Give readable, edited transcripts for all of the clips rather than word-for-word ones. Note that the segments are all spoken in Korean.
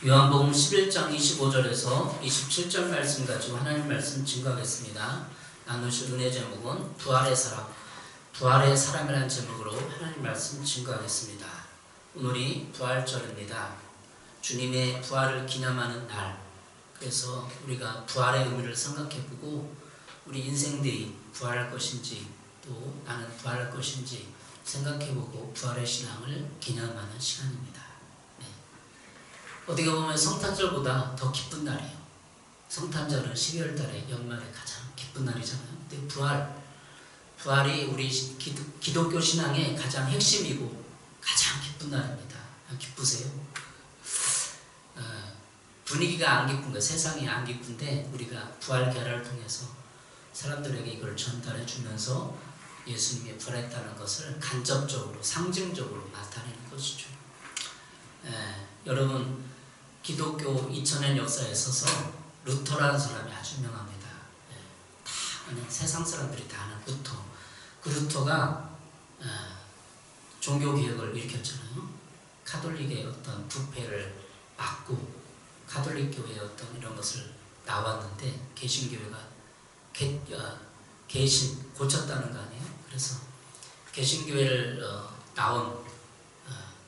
요한복음 11장 25절에서 27절 말씀 가지고 하나님 말씀 증거하겠습니다. 나누실 은혜 제목은 부활의 사람, 부활의 사람이라는 제목으로 하나님 말씀 증거하겠습니다. 오늘이 부활절입니다. 주님의 부활을 기념하는 날. 그래서 우리가 부활의 의미를 생각해보고 우리 인생들이 부활할 것인지 또 나는 부활할 것인지 생각해보고 부활의 신앙을 기념하는 시간입니다. 어떻게 보면 성탄절보다 더 기쁜 날이에요. 성탄절은 12월 달에 연말에 가장 기쁜 날이잖아요. 근데 부활이 우리 기독교 신앙의 가장 핵심이고 가장 기쁜 날입니다. 기쁘세요? 분위기가 안 기쁜 거예요. 세상이 안 기쁜데 우리가 부활 결화를 통해서 사람들에게 이걸 전달해 주면서 예수님이 부활했다는 것을 간접적으로 상징적으로 나타내는 것이죠. 여러분 기독교 2000년 역사에 있어서 루터라는 사람이 아주 유명합니다. 다 아는 세상 사람들이 다 아는 루터. 그 루터가 종교개혁을 일으켰잖아요. 카톨릭의 어떤 부패를 막고 카톨릭 교회의 어떤 이런 것을 나왔는데 개신교회가 개신 고쳤다는 거 아니에요. 그래서 개신교회를 나온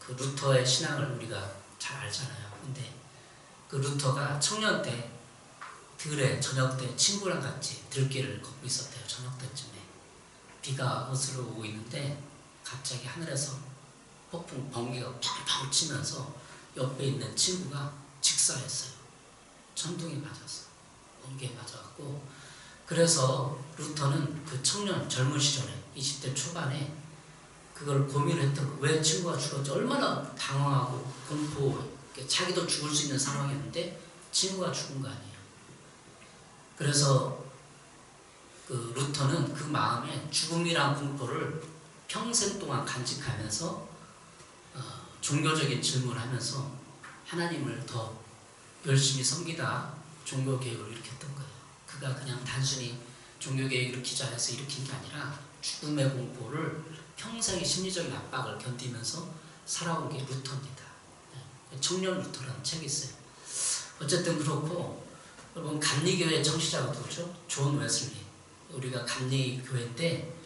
그 루터의 신앙을 우리가 잘 알잖아요. 근데 그 루터가 청년 때 들에 저녁 때 친구랑 같이 들길을 걷고 있었대요. 저녁 때쯤에 비가 어스러 오고 있는데 갑자기 하늘에서 폭풍 번개가 팡팡 치면서 옆에 있는 친구가 직사했어요. 천둥이 맞았어. 번개에 맞아갖고 그래서 루터는 그 청년 젊은 시절에 20대 초반에 그걸 고민을 했던 거예요. 왜 친구가 죽었지? 얼마나 당황하고 공포, 자기도 죽을 수 있는 상황이었는데 친구가 죽은 거 아니에요. 그래서 그 루터는 그 마음에 죽음이란 공포를 평생 동안 간직하면서 종교적인 질문을 하면서 하나님을 더 열심히 섬기다 종교개혁을 일으켰던 거예요. 그가 그냥 단순히 종교개혁을 일으키자 해서 일으킨 게 아니라 죽음의 공포를 평생의 심리적인 압박을 견디면서 살아온 게 루터입니다. 청년 루터라는 책이 있어요. 어쨌든 그렇고 여러분 감리교회 청취자가 누구죠? 존 웨슬리. 우리가 감리교회인데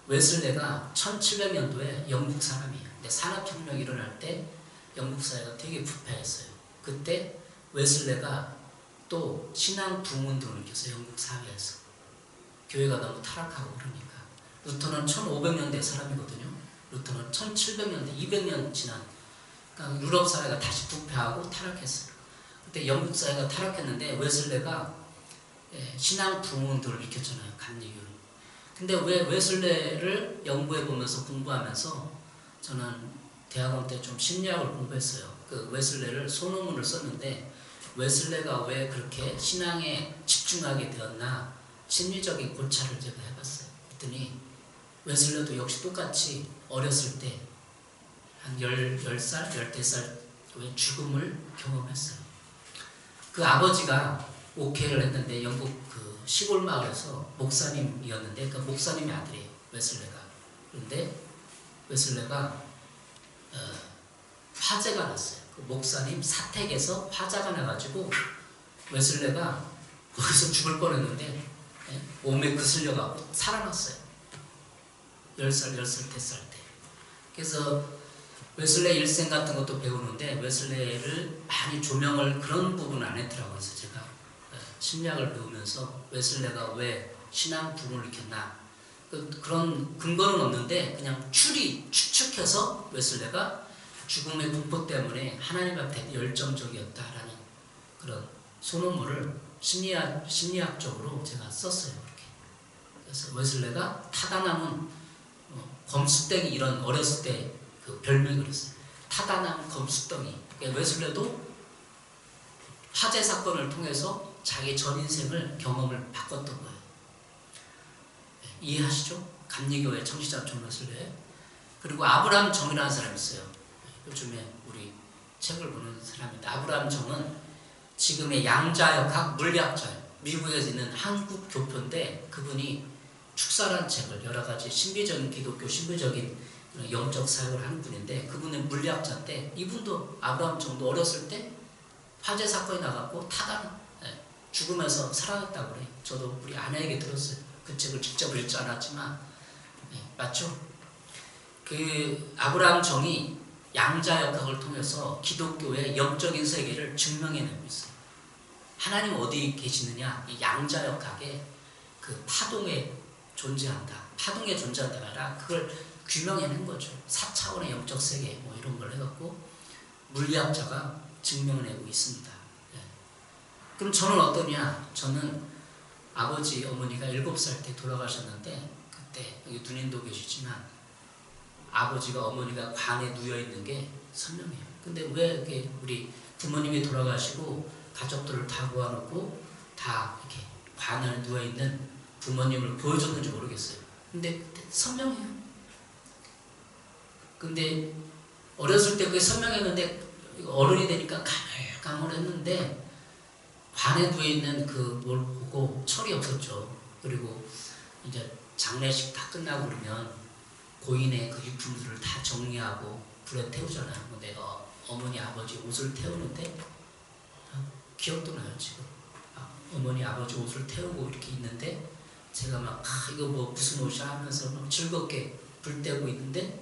웨슬레가 1700년도에 영국 사람이에요. 근데 산업혁명이 일어날 때 영국 사회가 되게 부패했어요. 그때 웨슬레가 또 신앙 부흥운동을 일으켰어요. 영국 사회에서. 교회가 너무 타락하고 그러니까. 루터는 1500년대 사람이거든요. 루터는 1700년대, 200년 지난 그러니까 유럽 사회가 다시 부패하고 타락했어요. 그때 영국 사회가 타락했는데 웨슬레가 신앙 부흥운동을 일으켰잖아요. 감리교회. 근데 왜 웨슬레를 연구해 보면서 공부하면서 저는 대학원 때 좀 심리학을 공부했어요. 그 웨슬레를 소논문을 썼는데 웨슬레가 왜 그렇게 신앙에 집중하게 되었나 심리적인 고찰을 제가 해봤어요. 그랬더니 웨슬레도 역시 똑같이 어렸을 때 한 10살, 13살 왜 죽음을 경험했어요. 그 아버지가 목회를 했는데 영국 그 시골 마을에서 목사님이었는데 그 목사님의 아들이에요. 웨슬레가. 그런데 웨슬레가 화재가 났어요. 그 목사님 사택에서 화재가 나가지고 웨슬레가 거기서 죽을 뻔했는데 몸에 그슬려가고 살아났어요. 10살, 10살 때. 그래서 웨슬레 일생 같은 것도 배우는데 웨슬레를 많이 조명을 그런 부분은 안 했더라고요. 그래서 제가 심리학을 배우면서 웨슬레가 왜 신앙 부흥을 일으켰나 그런 근거는 없는데 그냥 추측해서 웨슬레가 죽음의 공포 때문에 하나님 앞에 열정적이었다라는 그런 소논문을 심리학적으로 제가 썼어요. 이렇게. 그래서 웨슬레가 타다남은 검수덩이 이런 어렸을 때 그 별명이 그랬어요. 타다남 검수덩이. 그러니까 웨슬레도 화재 사건을 통해서 자기 전 인생을 경험을 바꿨던 거예요. 이해하시죠? 감리교회 청취자 존 웨슬레. 그리고 아브라함 정이라는 사람이 있어요. 요즘에 우리 책을 보는 사람인데 아브라함 정은 지금의 양자역학 물리학자예요. 미국에 있는 한국 교포인데 그분이 축사라는 책을 여러 가지 신비적인 기독교 신비적인 영적 사역을 하는 분인데 그분은 물리학자인데 이분도 아브라함 정도 어렸을 때 화재 사건이 나갔고 타다는 죽음에서 살아났다고 그래요. 저도 우리 아내에게 들었어요. 그 책을 직접 읽지 않았지만 맞죠? 그 아브라함 정이 양자역학을 통해서 기독교의 영적인 세계를 증명해내고 있어요. 하나님 어디 계시느냐? 이 양자역학에 그 파동에 존재한다. 파동에 존재한다가 아니라 그걸 규명해낸 거죠. 4차원의 영적 세계 뭐 이런 걸 해갖고 물리학자가 증명해내고 있습니다. 그럼 저는 어떠냐? 저는 아버지, 어머니가 7살 때 돌아가셨는데 그때 여기 누님도 계시지만 아버지가 어머니가 관에 누워있는 게 선명해요. 근데 왜 이렇게 우리 부모님이 돌아가시고 가족들을 다 모아놓고 다 이렇게 관에 누워있는 부모님을 보여줬는지 모르겠어요. 근데 선명해요. 근데 어렸을 때 그게 선명했는데 어른이 되니까 가물가물했는데 관에 누워있는 그 뭘 보고 철이 없었죠. 그리고 이제 장례식 다 끝나고 그러면 고인의 그 유품들을 다 정리하고 불에 태우잖아요. 내가 어머니 아버지 옷을 태우는데 기억도 나요 지금. 어머니 아버지 옷을 태우고 이렇게 있는데 제가 막 이거 뭐 무슨 옷이야 하면서 막 즐겁게 불 떼고 있는데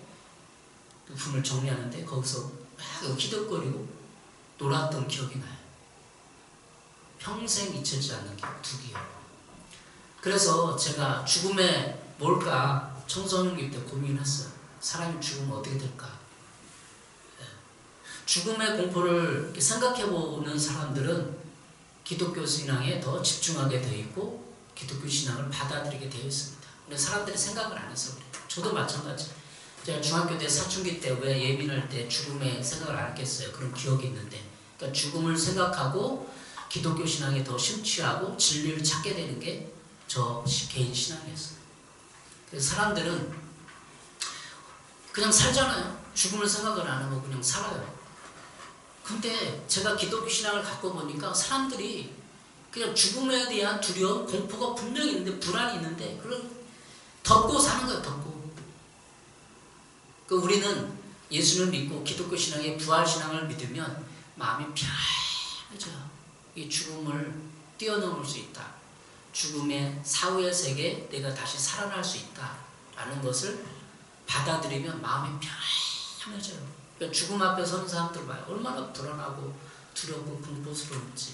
유품을 정리하는데 거기서 막 기득거리고 놀았던 기억이 나요. 평생 잊혀지지 않는 기억, 두 기억. 그래서 제가 죽음에 뭘까 청소년기 때 고민했어요. 사람이 죽으면 어떻게 될까? 죽음의 공포를 생각해보는 사람들은 기독교 신앙에 더 집중하게 되어 있고 기독교 신앙을 받아들이게 되어 있습니다. 근데 사람들이 생각을 안 해서 그래요. 저도 마찬가지. 제가 중학교 때 사춘기 때 왜 예민할 때 죽음에 생각을 안 했겠어요. 그런 기억이 있는데 그러니까 죽음을 생각하고 기독교 신앙에 더 심취하고 진리를 찾게 되는 게 저 개인 신앙이었어요. 그래서 사람들은 그냥 살잖아요. 죽음을 생각을 안 하고 그냥 살아요. 근데 제가 기독교 신앙을 갖고 보니까 사람들이 그냥 죽음에 대한 두려움, 공포가 분명히 있는데 불안이 있는데 그걸 덮고 사는 거예요. 덮고. 그 우리는 예수를 믿고 기독교 신앙의 부활 신앙을 믿으면 마음이 편해져요. 이 죽음을 뛰어넘을 수 있다. 죽음의 사후의 세계에 내가 다시 살아날 수 있다라는 것을 받아들이면 마음이 편해져요. 그러니까 죽음 앞에 서는 사람들 봐요. 얼마나 불안하고 두렵고 공포스러운지.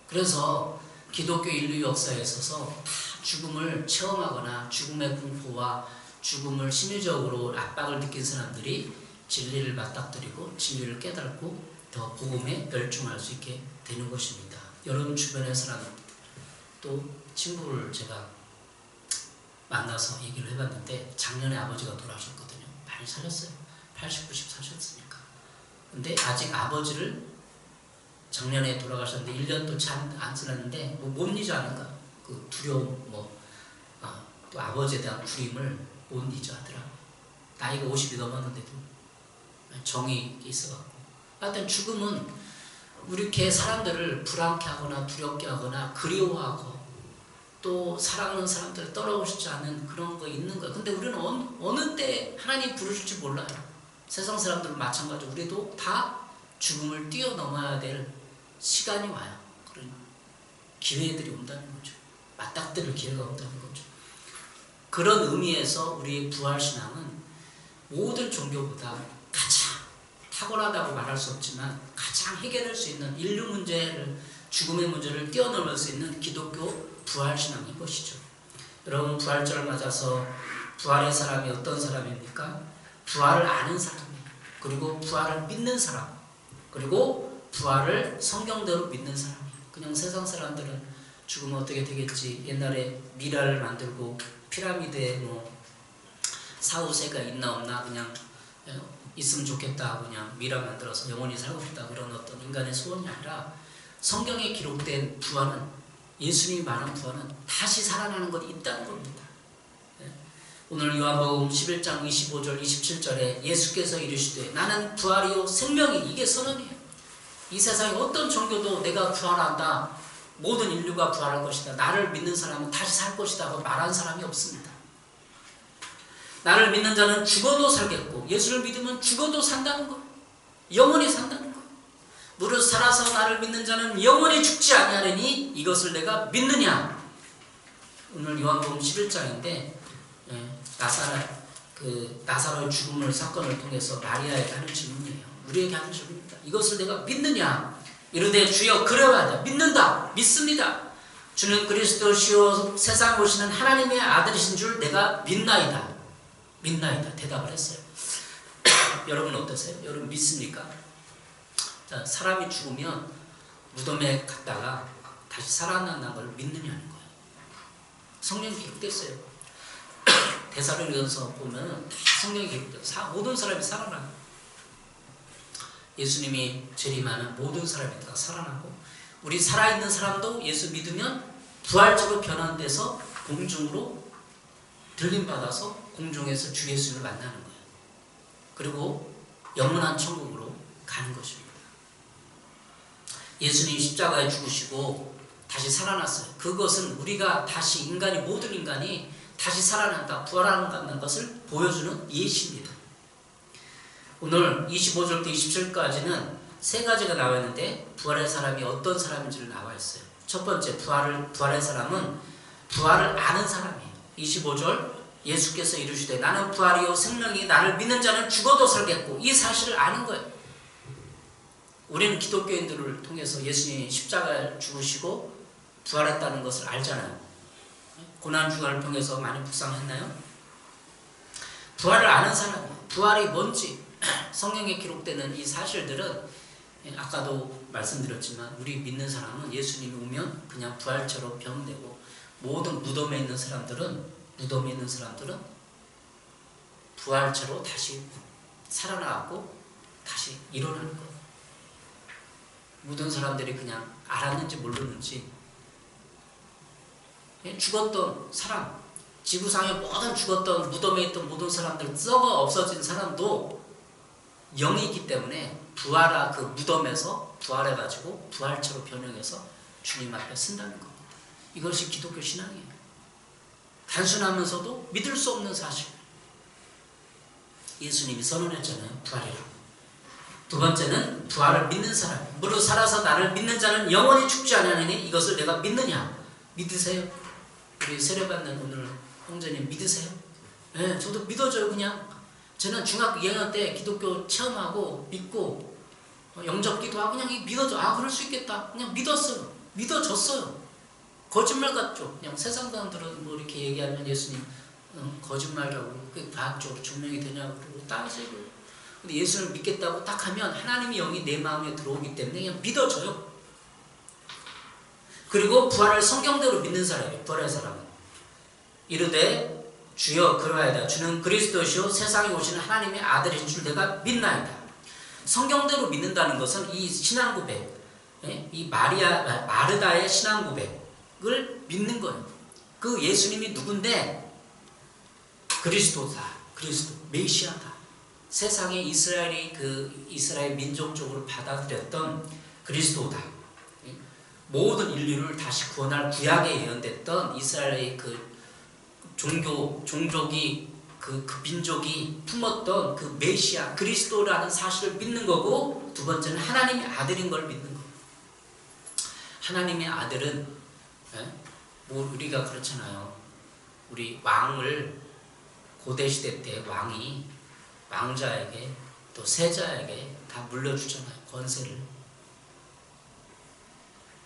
그래서 기독교 인류 역사에 있어서 다 죽음을 체험하거나 죽음의 공포와 죽음을 심리적으로 압박을 느낀 사람들이 진리를 맞닥뜨리고 진리를 깨닫고 더 복음에 열중할 수 있게 되는 것입니다. 여러분 주변의 사람 또 친구를 제가 만나서 얘기를 해봤는데 작년에 아버지가 돌아가셨거든요. 많이 사셨어요. 80, 90 사셨으니까. 근데 아직 아버지를 작년에 돌아가셨는데 1년도 잘 안 지났는데 못 잊어 하는가. 그 두려움 또 아버지에 대한 불임을 못 잊어 하더라고요. 나이가 50이 넘었는데도 정이 있어갖고. 하여튼 죽음은 우리 이렇게 사람들을 불안케 하거나 두렵게 하거나 그리워하고 또 사랑하는 사람들을 떨어오시지 않은 그런 거 있는 거예요. 근데 우리는 어느 때 하나님 부르실지 몰라요. 세상 사람들은 마찬가지로 우리도 다 죽음을 뛰어넘어야 될 시간이 와요. 그런 기회들이 온다는 거죠. 맞닥뜨릴 기회가 온다는 거죠. 그런 의미에서 우리의 부활신앙은 모든 종교보다 가장 탁월하다고 말할 수 없지만 가장 해결할 수 있는 인류 문제를 죽음의 문제를 뛰어넘을 수 있는 기독교 부활신앙인 것이죠. 여러분 부활절을 맞아서 부활의 사람이 어떤 사람입니까? 부활을 아는 사람이에요. 그리고 부활을 믿는 사람 그리고 부활을 성경대로 믿는 사람이에요. 그냥 세상 사람들은 죽으면 어떻게 되겠지. 옛날에 미라를 만들고 피라미드에 뭐 사후세가 있나 없나 그냥 있으면 좋겠다 그냥 미라 만들어서 영원히 살고 싶다 그런 어떤 인간의 소원이 아니라 성경에 기록된 부활은 예수님이 말한 부활은 다시 살아나는 것이 있다는 겁니다. 오늘 요한복음 11장 25절 27절에 예수께서 이르시되 나는 부활이요 생명이 이게 선언이에요. 이 세상에 어떤 종교도 내가 부활한다 모든 인류가 부활할 것이다 나를 믿는 사람은 다시 살 것이다 하고 말한 사람이 없습니다. 나를 믿는 자는 죽어도 살겠고 예수를 믿으면 죽어도 산다는 거예요. 영원히 산다는 거예요. 무릇 살아서 나를 믿는 자는 영원히 죽지 아니하리니 이것을 내가 믿느냐. 오늘 요한복음 11장인데 나사로의 죽음을 사건을 통해서 마리아에게 하는 질문이에요. 우리에게 하는 질문입니다. 이것을 내가 믿느냐. 이르되 주여 그러하다. 믿는다. 믿습니다. 주는 그리스도시요 세상에 오시는 하나님의 아들이신 줄 내가 믿나이다. 믿나이다. 대답을 했어요. 여러분 어떠세요? 여러분 믿습니까? 자, 사람이 죽으면 무덤에 갔다가 다시 살아난다는 걸 믿느냐는 거예요. 성경이 기록됐어요. 데살로니가서 보면 성경이 기록돼요. 모든 사람이 살아나요. 예수님이 재림하는 모든 사람이 다 살아나고, 우리 살아있는 사람도 예수 믿으면 부활체로 변환돼서 공중으로 들림받아서 공중에서 주 예수를 만나는 거예요. 그리고 영원한 천국으로 가는 것입니다. 예수님이 십자가에 죽으시고 다시 살아났어요. 그것은 우리가 다시 모든 인간이 다시 살아난다, 부활한다는 것을 보여주는 예시입니다. 오늘 25절부터 27절까지는 세 가지가 나와 있는데 부활의 사람이 어떤 사람인지를 나와 있어요. 첫 번째, 부활의 사람은 부활을 아는 사람이에요. 25절, 예수께서 이르시되 나는 부활이요 생명이 나를 믿는 자는 죽어도 살겠고, 이 사실을 아는 거예요. 우리는 기독교인들을 통해서 예수님이 십자가에 죽으시고 부활했다는 것을 알잖아요. 고난주간을 통해서 많이 묵상했나요? 부활을 아는 사람이에요. 부활이 뭔지 성경에 기록되는 이 사실들은 아까도 말씀드렸지만 우리 믿는 사람은 예수님이 오면 그냥 부활처럼 변되고, 모든 무덤에 있는 사람들은 부활체로 다시 살아나고 다시 일어나는 거예요. 모든 사람들이 그냥 알았는지 모르는지 죽었던 사람, 지구상에 모든 죽었던 무덤에 있던 모든 사람들, 썩어 없어진 사람도 영이 있기 때문에 그 무덤에서 부활해가지고 부활체로 변형해서 주님 앞에 쓴다는 겁니다. 이것이 기독교 신앙이에요. 단순하면서도 믿을 수 없는 사실. 예수님이 선언했잖아요. 부활이라고. 두 번째는 부활을 믿는 사람. 무릇 살아서 나를 믿는 자는 영원히 죽지 아니하니 이것을 내가 믿느냐. 믿으세요? 우리 세례받는 오늘 형제님 믿으세요? 네, 저도 믿어져요. 그냥 저는 중학교 2학년 때 기독교 체험하고 믿고 영접 기도하고 그냥 믿어져. 그럴 수 있겠다. 그냥 믿었어요. 믿어졌어요. 거짓말 같죠? 그냥 세상 사람들은 뭐 이렇게 얘기하면 예수님 거짓말이라고, 그게 과학적으로 증명이 되냐고 그러고 따지고. 근데 예수를 믿겠다고 딱 하면 하나님의 영이 내 마음에 들어오기 때문에 그냥 믿어져요. 그리고 부활을 성경대로 믿는 사람이에요. 부활의 사람은 이르되 주여 그러하이다. 주는 그리스도시요 세상에 오시는 하나님의 아들이신 줄 내가 믿나이다. 성경대로 믿는다는 것은 이 신앙 고백, 이 마르다의 신앙 고백을 믿는 거예요. 그 예수님이 누군데? 그리스도다. 그리스도, 메시아다. 세상에 이스라엘 민족적으로 받아들였던 그리스도다. 모든 인류를 다시 구원할 구약에 예언됐던 이스라엘의 종족이 그 민족이 품었던 그 메시아 그리스도라는 사실을 믿는 거고, 두 번째는 하나님의 아들인 걸 믿는 거예요. 하나님의 아들은 뭐 우리가 그렇잖아요. 우리 왕을 고대시대 때 왕이 왕자에게 또 세자에게 다 물려주잖아요. 권세를.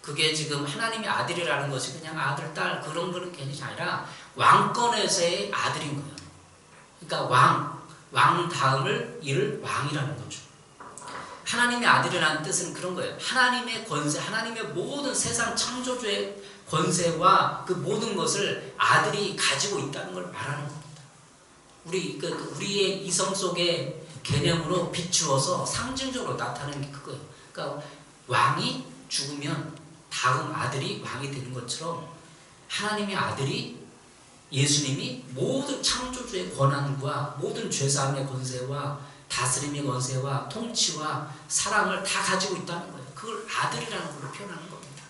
그게 지금 하나님의 아들이라는 것이 그냥 아들, 딸 그런 거는 괜히 아니라 왕권에서의 아들인 거예요. 그러니까 왕 다음을 이를 왕이라는 거죠. 하나님의 아들이라는 뜻은 그런 거예요. 하나님의 권세, 하나님의 모든 세상 창조주의 권세와 그 모든 것을 아들이 가지고 있다는 걸 말하는 겁니다. 우리의 이성 속의 개념으로 비추어서 상징적으로 나타내는 게 그거예요. 그러니까 왕이 죽으면 다음 아들이 왕이 되는 것처럼 하나님의 아들이, 예수님이 모든 창조주의 권한과 모든 죄사함의 권세와 다스림의 권세와 통치와 사랑을 다 가지고 있다는 거예요. 그걸 아들이라는 걸로 표현하는 겁니다.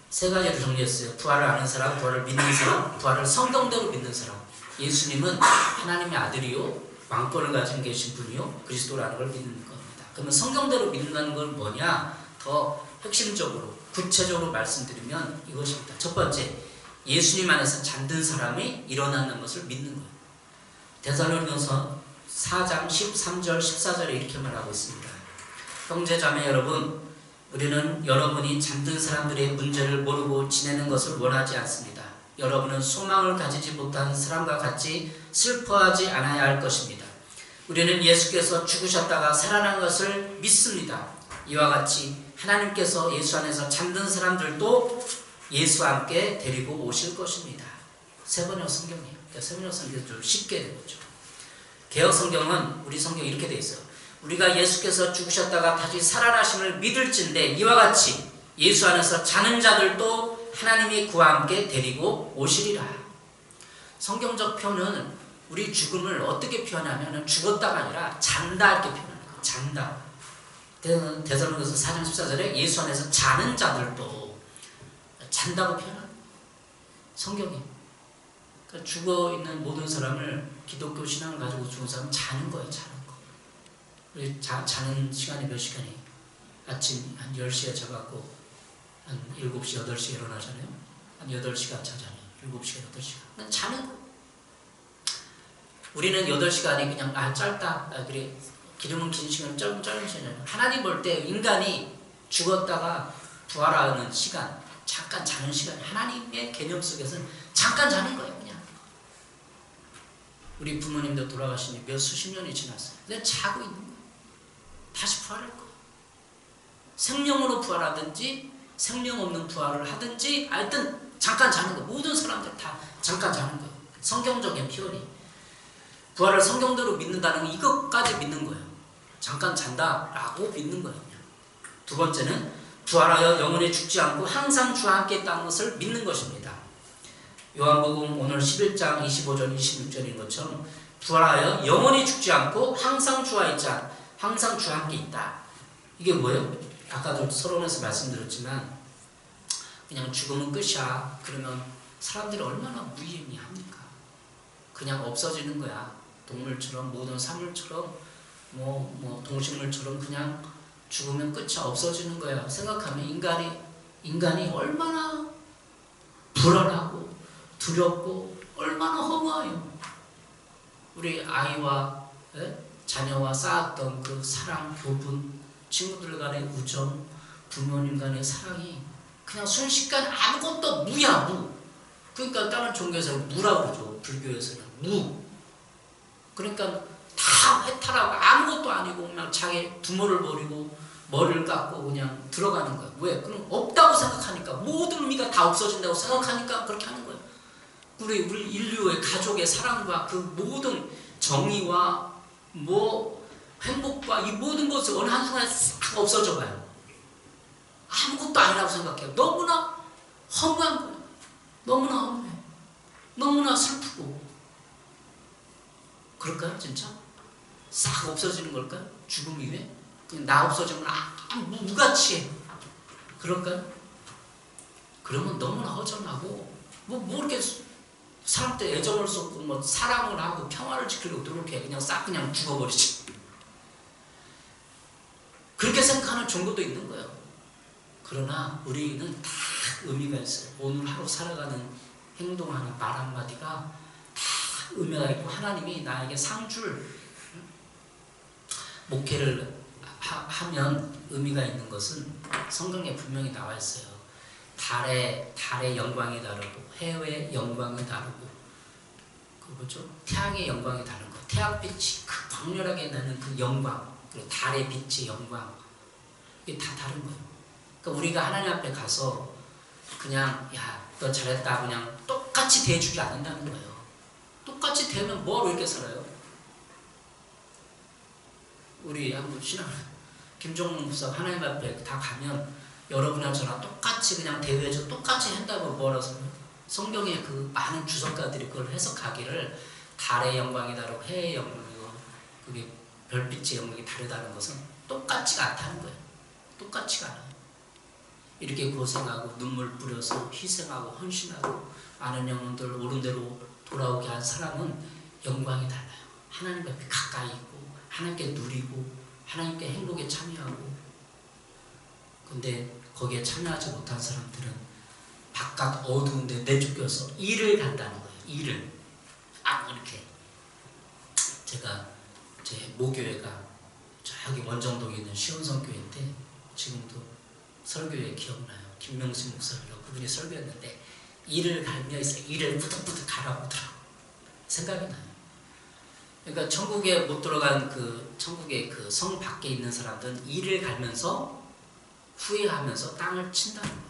세 가지를 정리했어요. 부활을 아는 사람, 부활을 믿는 사람, 부활을 성경대로 믿는 사람. 예수님은 하나님의 아들이요 왕권을 가지고 계신 분이요 그리스도라는 걸 믿는 겁니다. 그러면 성경대로 믿는다는 건 뭐냐? 더 핵심적으로 구체적으로 말씀드리면 이것입니다. 첫 번째, 예수님 안에서 잠든 사람이 일어나는 것을 믿는 거예요. 데살로니가서 4장 13절 14절에 이렇게 말하고 있습니다. 형제자매 여러분, 우리는 여러분이 잠든 사람들의 문제를 모르고 지내는 것을 원하지 않습니다. 여러분은 소망을 가지지 못한 사람과 같이 슬퍼하지 않아야 할 것입니다. 우리는 예수께서 죽으셨다가 살아난 것을 믿습니다. 이와 같이 하나님께서 예수 안에서 잠든 사람들도 예수와 함께 데리고 오실 것입니다. 세번역 성경이에요. 세번역 성경이 좀 쉽게 되죠. 개역 성경은 우리 성경이 이렇게 되어 있어요. 우리가 예수께서 죽으셨다가 다시 살아나심을 믿을진데 이와 같이 예수 안에서 자는 자들도 하나님이 그와 함께 데리고 오시리라. 성경적 표현은 우리 죽음을 어떻게 표현하면 죽었다가 아니라 잔다 이렇게 표현하는 거예요. 잔다. 데살로니가서 4장 14절에 예수 안에서 자는 자들도 잔다고 표현하는 성경이. 그러니까 죽어있는 모든 사람을 기독교 신앙을 가지고 죽은 사람은 자는 거예요. 자는 거. 우리 자는 시간이 몇 시간이에요? 아침 한 10시에 자갖고 한 7시, 8시에 일어나잖아요. 한 8시간 자잖아요. 7시간, 8시간. 자는 거. 우리는 8시간이 그냥 짧다. 그래. 기름은 긴 시간, 짧은 시간이잖아요. 하나님 볼 때 인간이 죽었다가 부활하는 시간, 잠깐 자는 시간, 하나님의 개념 속에서는 잠깐 자는 거예요. 그냥. 우리 부모님도 돌아가신 지 몇 수십 년이 지났어요. 근데 자고 있는 거예요. 다시 부활할 거예요. 생명으로 부활하든지 생명 없는 부활을 하든지 하여튼 잠깐 자는 거예요. 모든 사람들 다 잠깐 자는 거예요. 성경적인 표현이. 부활을 성경대로 믿는다는 건 이것까지 믿는 거예요. 잠깐 잔다라고 믿는 거예요. 두 번째는 부활하여 영원히 죽지 않고 항상 주와 함께 있다는 것을 믿는 것입니다. 요한복음 오늘 11장 25절 26절인 것처럼 부활하여 영원히 죽지 않고 항상 주와 있자, 항상 주와 함께 있다. 이게 뭐예요? 아까도 서론에서 말씀드렸지만 그냥 죽으면 끝이야. 그러면 사람들이 얼마나 무의미합니까? 그냥 없어지는 거야. 동물처럼 모든 사물처럼 뭐 동식물처럼 그냥 죽으면 끝이 없어지는 거야. 생각하면 인간이 얼마나 불안하고 두렵고 얼마나 허무해요. 우리 아이와 자녀와 쌓았던 그 사랑, 교분, 친구들 간의 우정, 부모님 간의 사랑이 그냥 순식간에 아무것도 무야, 무. 그러니까 다른 종교에서는 무라고 그러죠. 불교에서는 무. 그러니까 다 해탈하고 아무것도 아니고 그냥 자기 부모를 버리고 머리를 깎고 그냥 들어가는 거예요. 왜? 그럼 없다고 생각하니까, 모든 의미가 다 없어진다고 생각하니까 그렇게 하는 거예요. 우리 인류의 가족의 사랑과 그 모든 정의와 행복과 이 모든 것을 어느 한순간에 싹 없어져 봐요. 아무것도 아니라고 생각해요. 너무나 허무한 거예요. 너무나 허무해. 너무나 슬프고. 그럴까요? 진짜? 싹 없어지는 걸까요? 죽음 이후에? 그냥 나 없어지면 무같이 해. 그럴까요? 그러면 너무나 허전하고 뭐 이렇게 사람한테 애정을 쏟고 사랑을 하고 평화를 지키려고 노력해. 그냥 싹 그냥 죽어버리지. 그렇게 생각하는 종교도 있는 거예요. 그러나 우리는 다 의미가 있어요. 오늘 하루 살아가는 행동 하나, 말 한마디가 다 의미가 있고 하나님이 나에게 상줄 목회를 하면 의미가 있는 것은 성경에 분명히 나와 있어요. 달의 영광이 다르고 해의 영광이 다르고 그 뭐죠? 태양의 영광이 다른 거. 태양빛이 그 강렬하게 나는 그 영광, 그리고 달의 빛의 영광, 이게 다 다른 거예요. 그러니까 우리가 하나님 앞에 가서 그냥 야, 너 잘했다 그냥 똑같이 대해주지 않는다는 거예요. 똑같이 대면 뭐하러 이렇게 살아요? 우리 한번 김종문 목사 하나님 앞에 다 가면 여러분이랑 저랑 똑같이 그냥 대우해서 똑같이 한다고 뭐라서 성경의 그 많은 주석가들이 그걸 해석하기를 달의 영광이 다르고 해의 영광이고 그게 별빛의 영광이 다르다는 것은 똑같지가 않다는 거예요. 똑같지가 않아요. 이렇게 고생하고 눈물 뿌려서 희생하고 헌신하고 많은 영혼들 옳은 대로 돌아오게 한 사람은 영광이 달라요. 하나님 앞에 가까이 있고 하나님께 누리고 하나님께 행복에 참여하고, 근데 거기에 참여하지 못한 사람들은 바깥 어두운데 내쫓겨서 일을 간다는 거예요. 일을. 이렇게. 제가 제 모교회가 저기 원정동에 있는 시온성교회인데 지금도 설교에 기억나요. 김명수 목사님이라고 그분이 설교했는데 일을 갈며 있어요. 일을 부득부득 가라고 생각이 나요. 그러니까 천국에 못 들어간 천국의 그 성 밖에 있는 사람들은 일을 갈면서 후회하면서 땅을 친다는 거예요.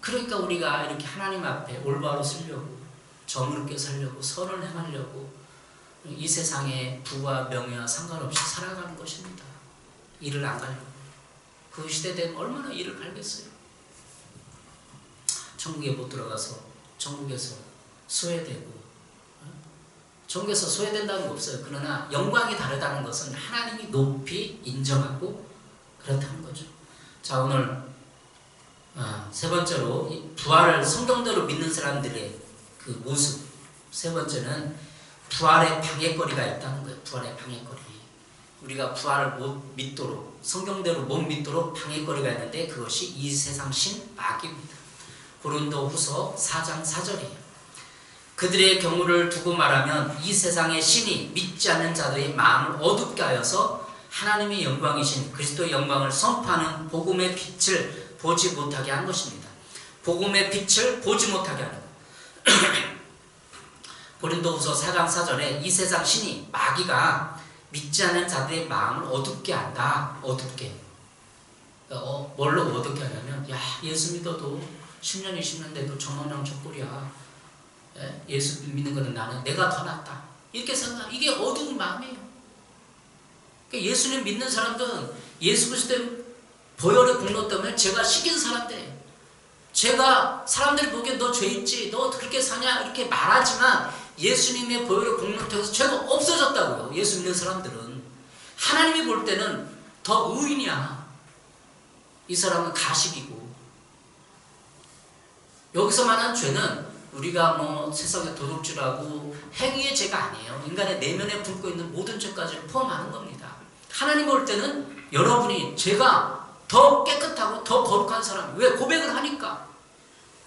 그러니까 우리가 이렇게 하나님 앞에 올바로 쓰려고, 정의롭게 살려고, 선을 행하려고 이 세상의 부와 명예와 상관없이 살아가는 것입니다. 일을 안 가려고. 그 시대 되면 얼마나 일을 갈겠어요. 천국에 못 들어가서 천국에서 소외되고, 천국에서 소외된다는 거 없어요. 그러나 영광이 다르다는 것은 하나님이 높이 인정하고 그렇다는 거죠. 자, 오늘 세 번째로 부활을 성경대로 믿는 사람들의 그 모습. 세 번째는 부활의 방해거리가 있다는 거예요. 부활의 방해거리. 우리가 부활을 못 믿도록, 성경대로 못 믿도록 방해거리가 있는데 그것이 이 세상 신 마귀입니다. 고린도후서 4장 4절이에요. 그들의 경우를 두고 말하면 이 세상의 신이 믿지 않는 자들의 마음을 어둡게 하여서 하나님의 영광이신 그리스도의 영광을 선포하는 복음의 빛을 보지 못하게 한 것입니다. 복음의 빛을 보지 못하게 하는 거예요. 고린도후서 4장 4절에 이 세상 신이 마귀가 믿지 않는 자들의 마음을 어둡게 한다. 어둡게. 뭘로 어둡게 하냐면, 야, 예수 믿어도 10년 20년 돼도 저모양 저꼴이야. 예수 믿는 거는 나는 내가 더 낫다. 이렇게 생각. 이게 어두운 마음이에요. 그러니까 예수님 믿는 사람들은 예수 그리스도의 보혈의 공로 때문에 제가 시킨 사람들이에요. 제가 사람들이 보기엔 너 죄 있지, 너 그렇게 사냐 이렇게 말하지만 예수님의 보혈의 공로 통해서 죄가 없어졌다고요. 예수 믿는 사람들은. 하나님이 볼 때는 더 의인이야. 이 사람은 가식이고. 여기서 말하는 죄는 우리가 뭐 세상에 도둑질하고 행위의 죄가 아니에요. 인간의 내면에 품고 있는 모든 죄까지를 포함하는 겁니다. 하나님 볼 때는 여러분이 죄가 더 깨끗하고 더 거룩한 사람. 왜? 고백을 하니까.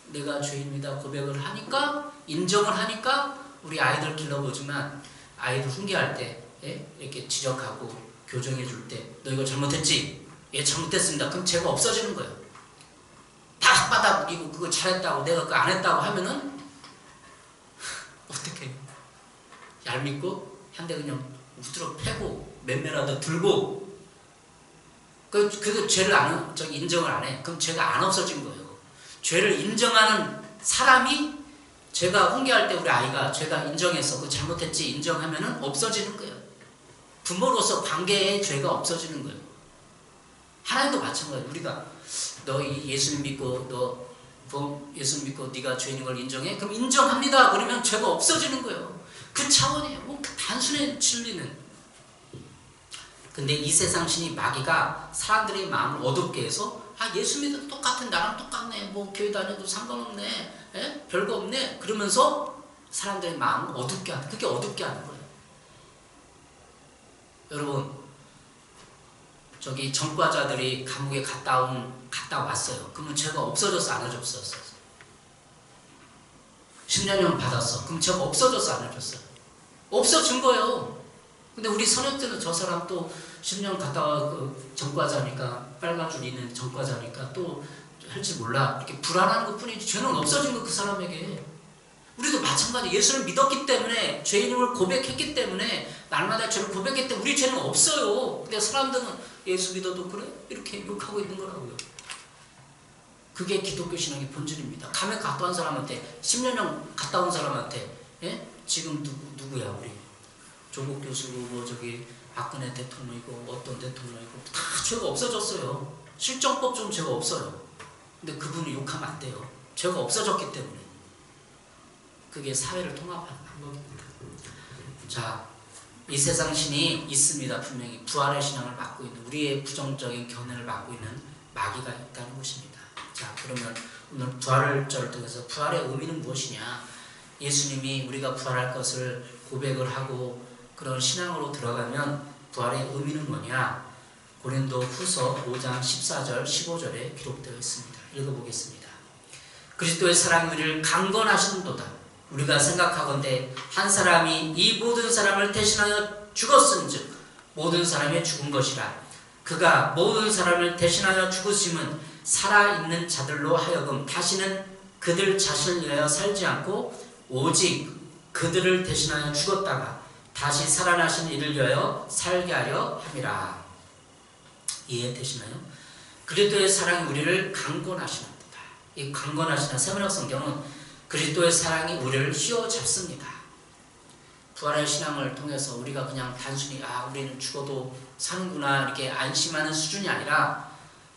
내가 죄입니다. 고백을 하니까, 인정을 하니까. 우리 아이들 길러보지만 아이들 훈계할 때 이렇게 지적하고 교정해 줄 때 너 이거 잘못했지? 예, 잘못했습니다. 그럼 죄가 없어지는 거예요. 다 혓바닥 이고 그거 잘했다고 내가 그거 안 했다고 하면은 어떻게 해요? 얄밉고 한 대 그냥 우드러 패고 맨매라도 들고 그 죄를 인정을 안 해. 그럼 죄가 안 없어진 거예요. 죄를 인정하는 사람이, 제가 훈계할 때 우리 아이가 죄가 인정해서 그 잘못했지 인정하면은 없어지는 거예요. 부모로서 관계의 죄가 없어지는 거예요. 하나님도 마찬가지예요. 우리가 너 예수님 믿고 예수님 믿고 네가 죄인인 걸 인정해? 그럼 인정합니다. 그러면 죄가 없어지는 거예요. 그 차원이에요. 뭐 단순히 진리는. 근데 이 세상 신이 마귀가 사람들의 마음을 어둡게 해서 예수 믿어도 똑같은 나랑 똑같네. 뭐 교회 다녀도 상관없네. 별거 없네. 그러면서 사람들의 마음을 어둡게 하는, 그게 어둡게 하는 거예요. 여러분, 저기 전과자들이 감옥에 갔다 왔어요. 그러면 죄가 없어졌어, 안 없어졌어? 10년형 받았어. 그럼 죄가 없어졌어, 안 없어졌어? 없어진 거예요. 근데 우리 선역들은 저 사람 또 10년 갔다 와 전과자니까, 빨간 줄 있는 전과자니까 또 할지 몰라. 이렇게 불안한 것 뿐이지 죄는 없어진 거 그 사람에게. 우리도 마찬가지. 예수를 믿었기 때문에, 죄인임을 고백했기 때문에, 날마다 죄를 고백했기 때문에 우리 죄는 없어요. 근데 사람들은 예수 믿어도 그래? 이렇게 욕하고 있는 거라고요. 그게 기독교 신앙의 본질입니다. 감옥 갔다 온 사람한테, 10년형 갔다 온 사람한테, 지금 누구야 우리? 조국 교수고 뭐 저기 박근혜 대통령이고 어떤 대통령이고 다 죄가 없어졌어요. 실정법 좀 죄가 없어요. 근데 그분을 욕하면 안 돼요. 죄가 없어졌기 때문에. 그게 사회를 통합하는 방법입니다. 자, 이 세상 신이 있습니다. 분명히 부활의 신앙을 맡고 있는, 우리의 부정적인 견해를 맡고 있는 마귀가 있다는 것입니다. 자, 그러면 오늘 부활절을 통해서 부활의 의미는 무엇이냐? 예수님이 우리가 부활할 것을 고백을 하고 그런 신앙으로 들어가면 부활의 의미는 뭐냐? 고린도 후서 5장 14절 15절에 기록되어 있습니다. 읽어보겠습니다. 그리스도의 사랑이 우리를 강건하시는도다. 우리가 생각하건대 한 사람이 이 모든 사람을 대신하여 죽었은즉 모든 사람이 죽은 것이라. 그가 모든 사람을 대신하여 죽으심은 살아있는 자들로 하여금 다시는 그들 자신을 위하여 살지 않고 오직 그들을 대신하여 죽었다가 다시 살아나신 이를 위하여 살게 하려 함이라. 이해되시나요? 그리스도의 사랑이 우리를 강건하시는도다. 이 강건하시는 세번역 성경은 그리스도의 사랑이 우리를 휘어잡습니다. 부활의 신앙을 통해서 우리가 그냥 단순히 우리는 죽어도 사는구나 이렇게 안심하는 수준이 아니라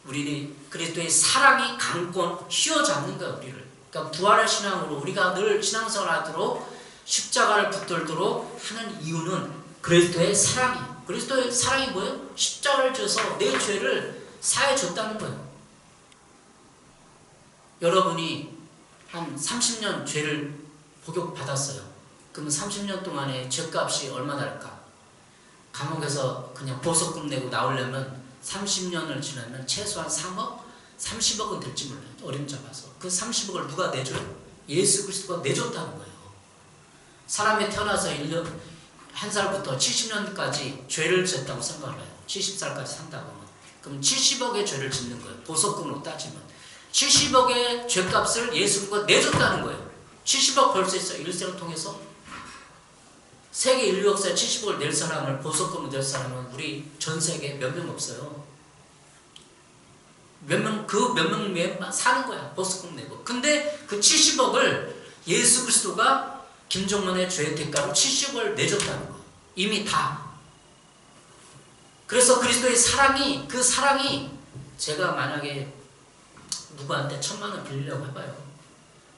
우리는 그리스도의 사랑이 강권 휘어잡는 거예요. 우리를. 그러니까 부활의 신앙으로 우리가 늘 신앙생활하도록 십자가를 붙들도록 하는 이유는 그리스도의 사랑이에요. 그리스도의 사랑이 뭐예요? 십자가를 져서 내 죄를 사해 줬다는 거예요. 여러분이 한 30년 죄를 복역받았어요. 그러면 30년 동안의 죄값이 얼마나 할까? 감옥에서 그냥 보석금 내고 나오려면 30년을 지나면 최소한 3억? 30억은 될지 몰라요. 어림잡아서. 그 30억을 누가 내줘요? 예수 그리스도가 내줬다는 거예요. 사람이 태어나서 1년, 1살부터 70년까지 죄를 졌다고 생각을 해요. 70살까지 산다고 하면. 그럼 70억의 죄를 짓는 거예요. 보석금으로 따지면. 70억의 죄값을 예수 그리스도가 내줬다는 거예요. 70억 벌 수 있어요. 일생을 통해서. 세계 인류 역사에 70억을 낼 사람을, 보석금을 낼 사람은 우리 전 세계에 몇 명 없어요. 몇 명 위에만 사는 거야. 보석금 내고. 근데 그 70억을 예수 그리스도가 김종만의 죄의 대가로 70억을 내줬다는 거예요. 이미 다. 그래서 그리스도의 사랑이, 그 사랑이 제가 만약에 누구한테 1000만 원 빌리려고 해봐요.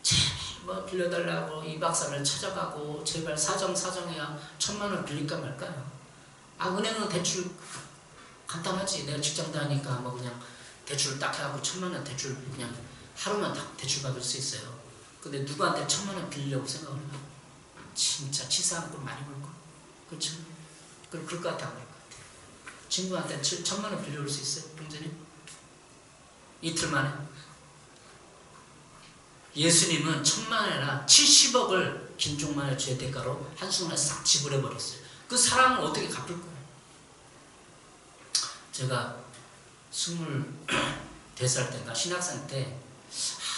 제발 뭐 빌려달라고 이 박사를 찾아가고 제발 사정해야 1000만 원 빌릴까 말까요? 은행은 대출 간단하지. 내가 직장 다니니까 뭐 그냥 대출 딱 해갖고 1000만 원 대출 그냥 하루만 딱 대출 받을 수 있어요. 근데 누구한테 1000만 원 빌리려고 생각을 해요? 진짜 치사한 걸 많이 벌걸. 그렇죠? 그럴 것 같아, 안 그럴 것 같아. 친구한테 1000만 원 빌려올 수 있어요? 봉제님? 이틀 만에. 예수님은 1000만 원이나 70억을 김종만의 죄 대가로 한순간에 싹 지불해버렸어요. 그 사랑을 어떻게 갚을 거예요? 제가 24살 때인가 신학생 때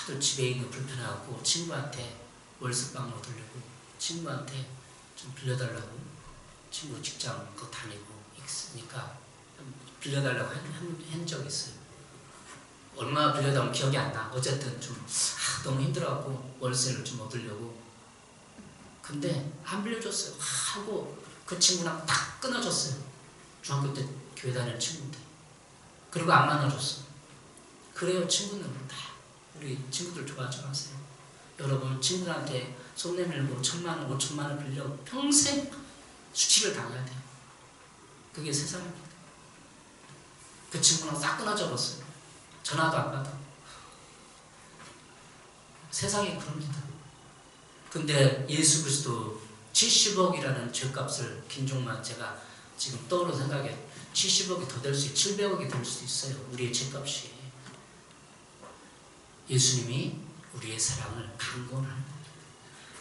하도 집에 있는 불편해갖고 친구한테 월세방을 얻으려고 친구한테 좀 빌려달라고 친구 직장 그 다니고 있으니까 빌려달라고 한 적이 있어요. 얼마 빌려달라면 기억이 안 나. 어쨌든 좀 너무 힘들어갖고 월세를 좀 얻으려고. 근데 안 빌려줬어요. 하고 그 친구랑 딱 끊어졌어요. 중학교 때 교회 다니는 친구인데. 그리고 안 만나줬어. 그래요. 친구는 다 우리 친구들 좋아하지 마세요. 여러분 친구들한테 손 내밀고 1000만 원, 5천만 원 빌려 평생 수치를 당해야 돼요. 그게 세상입니다. 그 친구랑 싹 끊어져 버렸어요. 전화도 안 받아. 세상이 그럽니다. 근데 예수 그리스도 70억이라는 죄값을 김종만 제가 지금 떠오르는 생각에 70억이 더 될 수 있고 700억이 될 수도 있어요. 우리의 죄값이. 예수님이 우리의 사랑을 강권하는 거예요.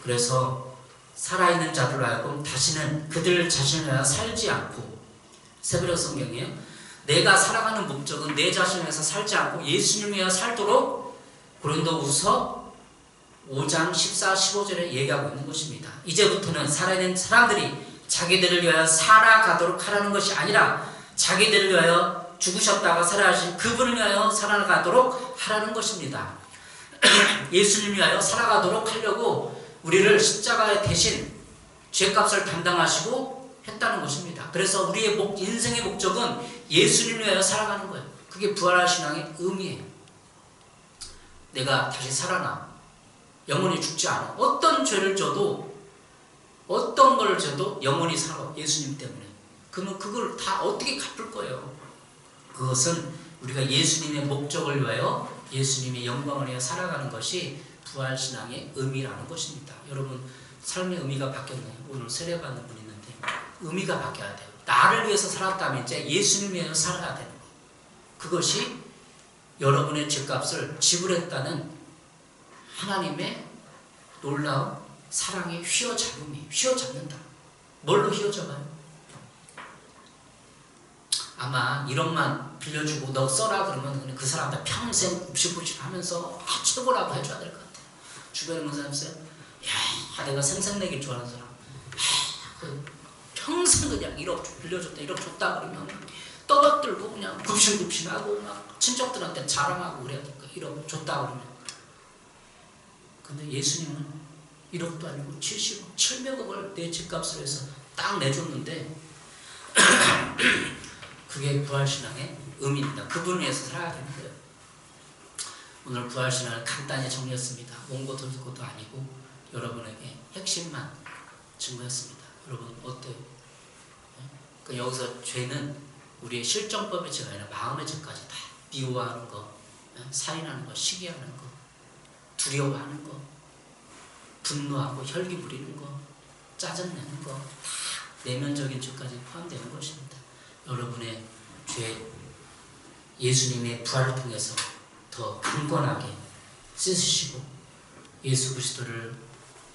그래서 살아있는 자들로 하여금 다시는 그들 자신을 위하여 살지 않고 세브르 성경이에요. 내가 살아가는 목적은 내 자신을 위해서 살지 않고 예수님을 위하여 살도록 고린도후서 5장 14, 15절에 얘기하고 있는 것입니다. 이제부터는 살아있는 사람들이 자기들을 위하여 살아가도록 하라는 것이 아니라 자기들을 위하여 죽으셨다가 살아가신 그분을 위하여 살아가도록 하라는 것입니다. 예수님을 위하여 살아가도록 하려고 우리를 십자가에 대신 죄값을 담당하시고 했다는 것입니다. 그래서 우리의 인생의 목적은 예수님을 위하여 살아가는 거예요. 그게 부활한 신앙의 의미예요. 내가 다시 살아나 영원히 죽지 않아. 어떤 죄를 져도 어떤 걸 져도 영원히 살아. 예수님 때문에. 그러면 그걸 다 어떻게 갚을 거예요? 그것은 우리가 예수님의 목적을 위하여 예수님의 영광을 위하여 살아가는 것이 부활신앙의 의미라는 것입니다. 여러분 삶의 의미가 바뀌었나요? 오늘 세례받는 분이 있는데 의미가 바뀌어야 돼요. 나를 위해서 살았다면 이제 예수님 위해서 살아야 되는 거예요. 그것이 여러분의 죗값을 지불했다는 하나님의 놀라운 사랑의 휘어잡는다. 뭘로 휘어잡아요? 아마 1억만 빌려주고 너 써라 그러면 그 사람한테 평생 굽식굽식 하면서 최고라고 해줘야 될 것 같아요. 주변에 있는 사람 있어요? 야, 내가 생색내기 좋아하는 사람. 평생 그냥 1억 빌려줬다, 1억 줬다 그러면 떠받들고 그냥 굽신굽신하고 막 친척들한테 자랑하고 그래야 될까? 1억 줬다 그러면. 근데 예수님은 1억도 아니고 70억, 700억을 내 집값을 해서 딱 내줬는데 그게 부활신앙의 의미입니다. 그분을 위해서 살아야 되는 거예요. 오늘 부활신앙을 간단히 정리했습니다. 원고 돌고도 아니고 여러분에게 핵심만 증거했습니다. 여러분 어때요? 그러니까 여기서 죄는 우리의 실정법의 죄가 아니라 마음의 죄까지 다 미워하는 거, 살인하는 거, 시기하는 거, 두려워하는 거, 분노하고 혈기 부리는 거, 짜증내는 거, 다 내면적인 죄까지 포함되는 것입니다. 여러분의 죄, 예수님의 부활을 통해서 더 강건하게 씻으시고 예수 그리스도를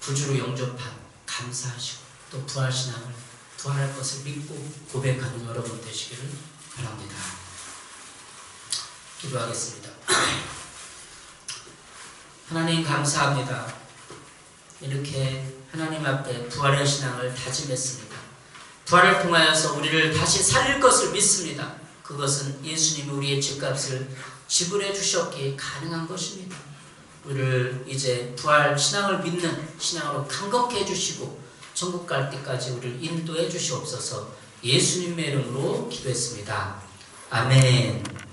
구주로 영접한 감사하시고 또 부활신앙을 부활할 것을 믿고 고백하는 여러분 되시기를 바랍니다. 기도하겠습니다. 하나님 감사합니다. 이렇게 하나님 앞에 부활의 신앙을 다짐했습니다. 부활을 통하여서 우리를 다시 살릴 것을 믿습니다. 그것은 예수님이 우리의 집값을 지불해 주셨기에 가능한 것입니다. 우리를 이제 부활 신앙을 믿는 신앙으로 강건케 해주시고 천국 갈 때까지 우리를 인도해 주시옵소서. 예수님의 이름으로 기도했습니다. 아멘.